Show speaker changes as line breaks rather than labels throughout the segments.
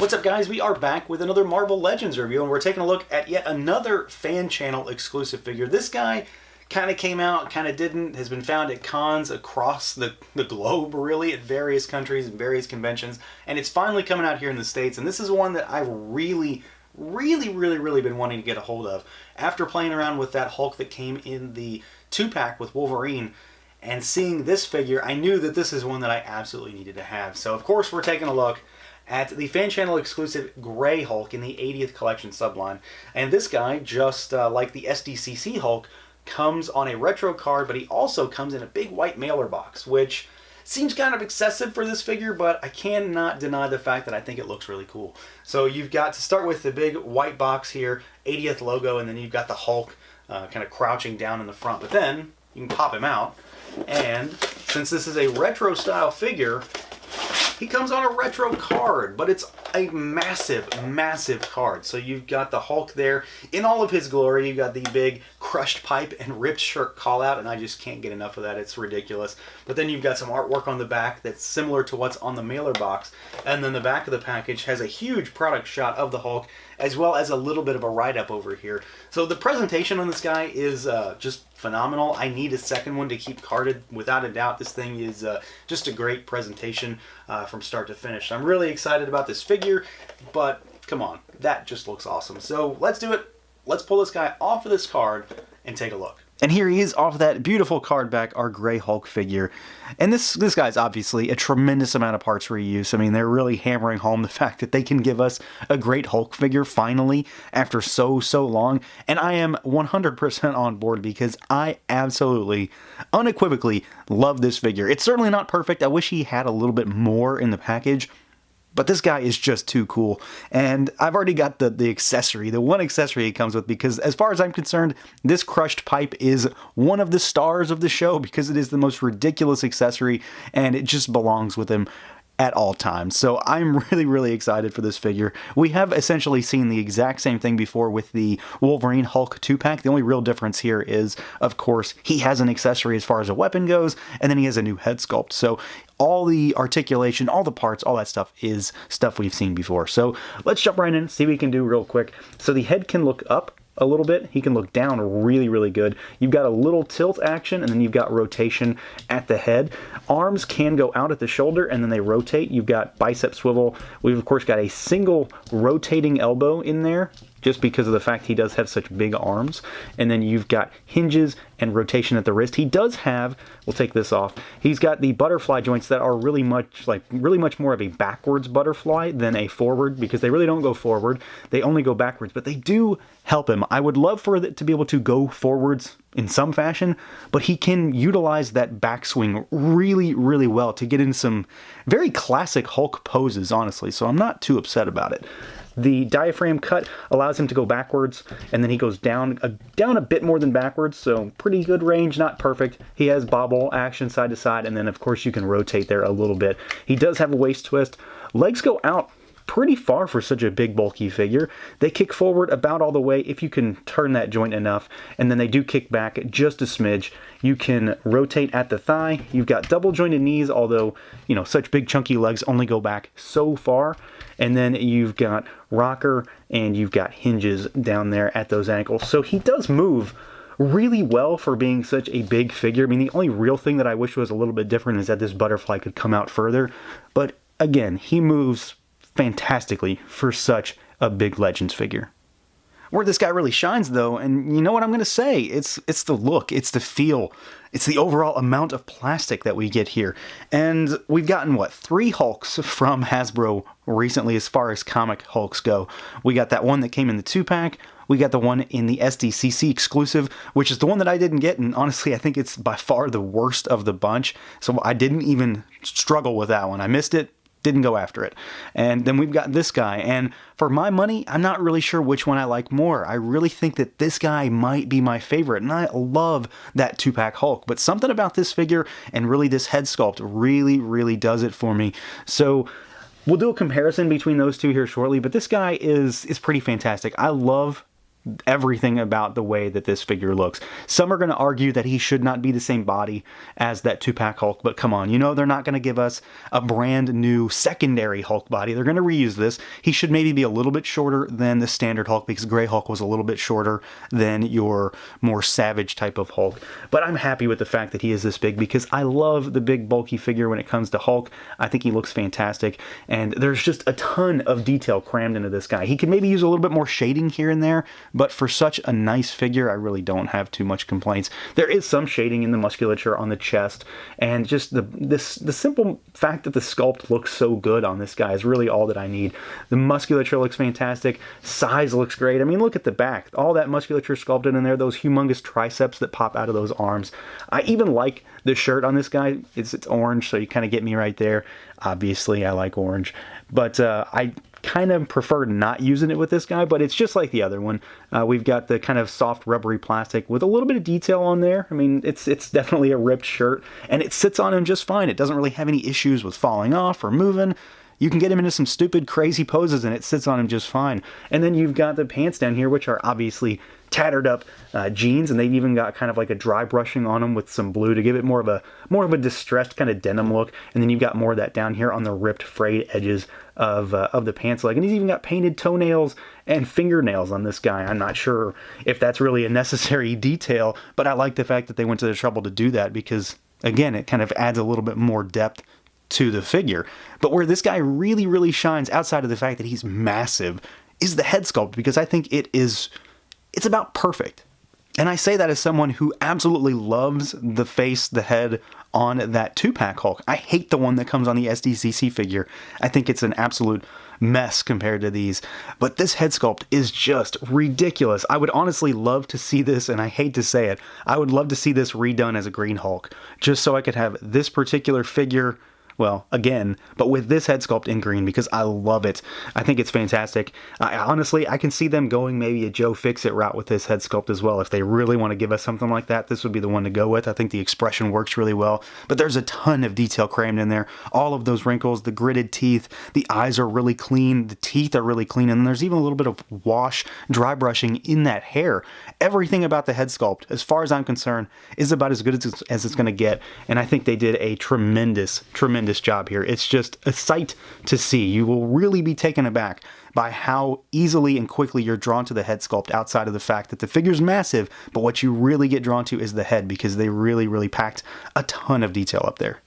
What's up, guys? We are back with another Marvel Legends review, and we're taking a look at yet another fan channel exclusive figure. This guy kind of came out, kind of didn't, has been found at cons across the globe, really, at various countries and various conventions, and it's finally coming out here in the States, and this is one that I've really been wanting to get a hold of. After playing around with that Hulk that came in the 2-pack with Wolverine, and seeing this figure, I knew that this is one that I absolutely needed to have. So, of course, we're taking a look at the fan channel exclusive Gray Hulk in the 80th collection subline. And this guy, just like the SDCC Hulk, comes on a retro card, but he also comes in a big white mailer box, which seems kind of excessive for this figure, but I cannot deny the fact that I think it looks really cool. So you've got to start with the big white box here, 80th logo, and then you've got the Hulk kind of crouching down in the front. But then you can pop him out, and since this is a retro style figure, he comes on a retro card, but it's a massive card. So you've got the Hulk there in all of his glory. You've got the big crushed pipe and ripped shirt call out, and I just can't get enough of that. It's ridiculous. But then you've got some artwork on the back that's similar to what's on the mailer box. And then the back of the package has a huge product shot of the Hulk, as well as a little bit of a write-up over here. So the presentation on this guy is just phenomenal. I need a second one to keep carded. Without a doubt, this thing is just a great presentation from start to finish. I'm really excited about this figure, but come on, that just looks awesome. So let's do it. Let's pull this guy off of this card and take a look. And here he is off that beautiful card back, our Gray Hulk figure. And this guy's obviously a tremendous amount of parts reuse. I mean, they're really hammering home the fact that they can give us a great Hulk figure finally after so long. And I am 100% on board because I absolutely, unequivocally love this figure. It's certainly not perfect. I wish he had a little bit more in the package, but this guy is just too cool. And I've already got the accessory, the one accessory he comes with, because as far as I'm concerned, this crushed pipe is one of the stars of the show because it is the most ridiculous accessory and it just belongs with him at all times. So I'm really excited for this figure. We have essentially seen the exact same thing before with the Wolverine Hulk 2-pack. The only real difference here is, of course, he has an accessory as far as a weapon goes, and then he has a new head sculpt. So all the articulation, all the parts, all that stuff is stuff we've seen before. So let's jump right in, see what we can do real quick. So the head can look up a little bit. He can look down really good. You've got a little tilt action, and then you've got rotation at the head. Arms can go out at the shoulder, and then they rotate. You've got bicep swivel. We've, of course, got a single rotating elbow in there, just because of the fact he does have such big arms. And then you've got hinges and rotation at the wrist. He does have, we'll take this off, he's got the butterfly joints that are really much more of a backwards butterfly than a forward, because they really don't go forward. They only go backwards, but they do help him. I would love for it to be able to go forwards in some fashion, but he can utilize that backswing really well to get in some very classic Hulk poses, honestly, so I'm not too upset about it. The diaphragm cut allows him to go backwards, and then he goes down a bit more than backwards, so pretty good range, not perfect. He has bobble action side to side, and then of course you can rotate there a little bit. He does have a waist twist. Legs go out pretty far for such a big bulky figure. They kick forward about all the way if you can turn that joint enough, and then they do kick back just a smidge. You can rotate at the thigh. You've got double jointed knees, although, you know, such big chunky legs only go back so far. And then you've got rocker and you've got hinges down there at those ankles. So he does move really well for being such a big figure. I mean, the only real thing that I wish was a little bit different is that this butterfly could come out further. But again, he moves fantastically for such a big Legends figure. Where this guy really shines, though, and you know what I'm going to say, it's the look, it's the feel, it's the overall amount of plastic that we get here. And we've gotten, what, 3 Hulks from Hasbro recently as far as comic Hulks go. We got that one that came in the 2-pack, we got the one in the SDCC exclusive, which is the one that I didn't get, and honestly I think it's by far the worst of the bunch, so I didn't even struggle with that one. I missed it. Didn't go after it. And then we've got this guy, and for my money, I'm not really sure which one I like more. I really think that this guy might be my favorite, and I love that 2-pack Hulk, but something about this figure and really this head sculpt really does it for me. So we'll do a comparison between those two here shortly, but this guy is pretty fantastic. I love everything about the way that this figure looks. Some are going to argue that he should not be the same body as that 2-pack Hulk, but come on, you know they're not going to give us a brand new secondary Hulk body. They're going to reuse this. He should maybe be a little bit shorter than the standard Hulk, because Grey Hulk was a little bit shorter than your more savage type of Hulk. But I'm happy with the fact that he is this big, because I love the big bulky figure when it comes to Hulk. I think he looks fantastic, and there's just a ton of detail crammed into this guy. He could maybe use a little bit more shading here and there, but for such a nice figure, I really don't have too much complaints. There is some shading in the musculature on the chest, and just the simple fact that the sculpt looks so good on this guy is really all that I need. The musculature looks fantastic. Size looks great. I mean, look at the back. All that musculature sculpted in there, those humongous triceps that pop out of those arms. I even like the shirt on this guy. It's orange, so you kind of get me right there. Obviously, I like orange, but I kind of prefer not using it with this guy, but it's just like the other one. We've got the kind of soft rubbery plastic with a little bit of detail on there. I mean, it's definitely a ripped shirt, and it sits on him just fine. It doesn't really have any issues with falling off or moving. You can get him into some stupid, crazy poses, and it sits on him just fine. And then you've got the pants down here, which are obviously tattered up jeans, and they've even got kind of like a dry brushing on them with some blue to give it more of a distressed kind of denim look. And then you've got more of that down here on the ripped, frayed edges of the pants leg. And he's even got painted toenails and fingernails on this guy. I'm not sure if that's really a necessary detail, but I like the fact that they went to the trouble to do that, because, again, it kind of adds a little bit more depth to the figure. But where this guy really, really shines, outside of the fact that he's massive, is the head sculpt, because I think it's about perfect. And I say that as someone who absolutely loves the face, the head on that 2-pack Hulk. I hate the one that comes on the SDCC figure. I think it's an absolute mess compared to these. But this head sculpt is just ridiculous. I would honestly love to see this, and I hate to say it, I would love to see this redone as a Green Hulk, just so I could have this particular figure, well, again, but with this head sculpt in green, because I love it. I think it's fantastic. Honestly, I can see them going maybe a Joe Fix-It route with this head sculpt as well. If they really want to give us something like that, this would be the one to go with. I think the expression works really well, but there's a ton of detail crammed in there. All of those wrinkles, the gritted teeth, the eyes are really clean, the teeth are really clean, and there's even a little bit of wash, dry brushing in that hair. Everything about the head sculpt, as far as I'm concerned, is about as good as it's going to get, and I think they did a tremendous job here. It's just a sight to see. You will really be taken aback by how easily and quickly you're drawn to the head sculpt, outside of the fact that the figure's massive, but what you really get drawn to is the head, because they really packed a ton of detail up there.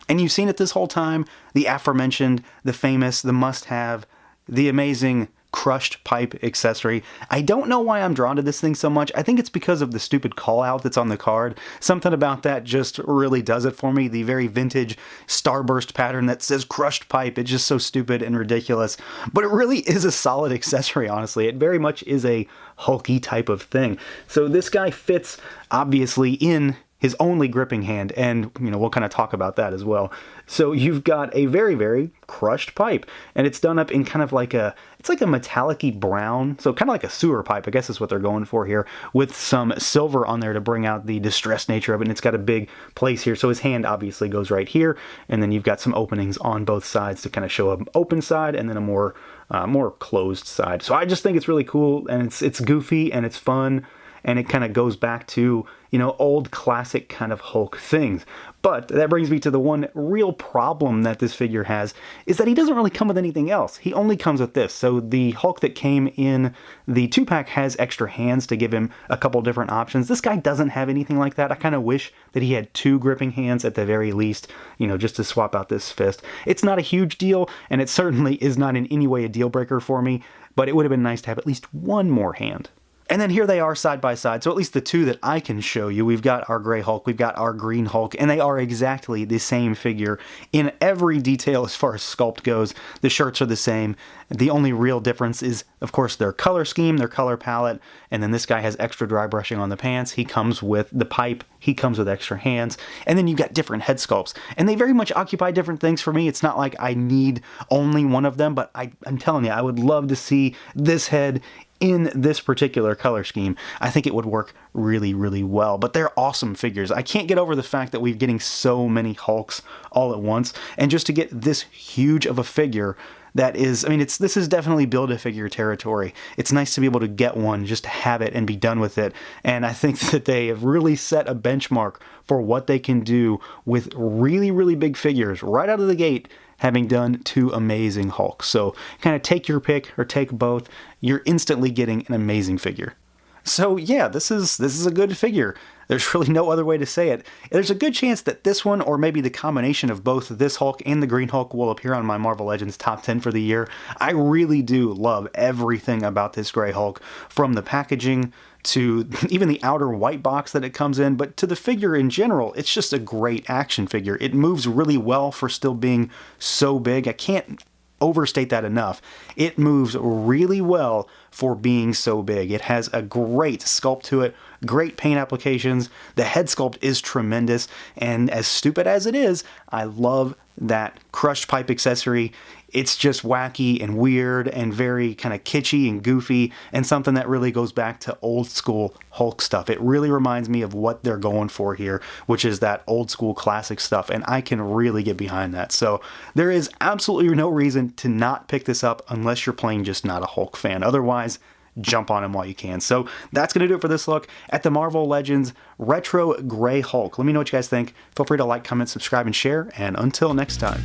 And you've seen it this whole time, the aforementioned, the famous, the must-have, the amazing crushed pipe accessory. I don't know why I'm drawn to this thing so much. I think it's because of the stupid call out that's on the card. Something about that just really does it for me. The very vintage starburst pattern that says crushed pipe. It's just so stupid and ridiculous. But it really is a solid accessory, honestly. It very much is a hulky type of thing. So this guy fits, obviously, in his only gripping hand, and we'll kind of talk about that as well. So you've got a very crushed pipe, and it's done up in kind of like it's like a metallic-y brown, so kind of like a sewer pipe, I guess is what they're going for here, with some silver on there to bring out the distressed nature of it, and it's got a big place here. So his hand obviously goes right here, and then you've got some openings on both sides to kind of show an open side and then a more closed side. So I just think it's really cool, and it's goofy and it's fun, and it kind of goes back to, old classic kind of Hulk things. But that brings me to the one real problem that this figure has, is that he doesn't really come with anything else. He only comes with this. So the Hulk that came in the 2-pack has extra hands to give him a couple different options. This guy doesn't have anything like that. I kind of wish that he had 2 gripping hands at the very least, just to swap out this fist. It's not a huge deal, and it certainly is not in any way a deal breaker for me, but it would have been nice to have at least one more hand. And then here they are side by side, so at least the two that I can show you. We've got our Grey Hulk, we've got our Green Hulk, and they are exactly the same figure in every detail as far as sculpt goes. The shirts are the same. The only real difference is, of course, their color scheme, their color palette, and then this guy has extra dry brushing on the pants. He comes with the pipe, he comes with extra hands, and then you've got different head sculpts. And they very much occupy different things for me. It's not like I need only one of them, but I'm telling you, I would love to see this head in this particular color scheme. I think it would work really well. But they're awesome figures. I can't get over the fact that we're getting so many Hulks all at once, and just to get this huge of a figure that is, I mean, this is definitely Build-A-Figure territory. It's nice to be able to get one, just to have it and be done with it. And I think that they have really set a benchmark for what they can do with really, really big figures right out of the gate, having done 2 amazing Hulks. So kind of take your pick or take both. You're instantly getting an amazing figure. So yeah, this is a good figure. There's really no other way to say it. There's a good chance that this one, or maybe the combination of both this Hulk and the Green Hulk, will appear on my Marvel Legends top 10 for the year. I really do love everything about this Gray Hulk, from the packaging to even the outer white box that it comes in, but to the figure in general. It's just a great action figure. It moves really well for still being so big. I can't overstate that enough. It moves really well for being so big. It has a great sculpt to it, great paint applications. The head sculpt is tremendous, and as stupid as it is, I love that crushed pipe accessory. It's just wacky and weird and very kind of kitschy and goofy, and something that really goes back to old school Hulk stuff. It really reminds me of what they're going for here, which is that old school classic stuff, and I can really get behind that. So there is absolutely no reason to not pick this up unless you're playing just not a Hulk fan. Otherwise, jump on him while you can. So that's going to do it for this look at the Marvel Legends Retro Gray Hulk. Let me know what you guys think. Feel free to like, comment, subscribe, and share, and until next time.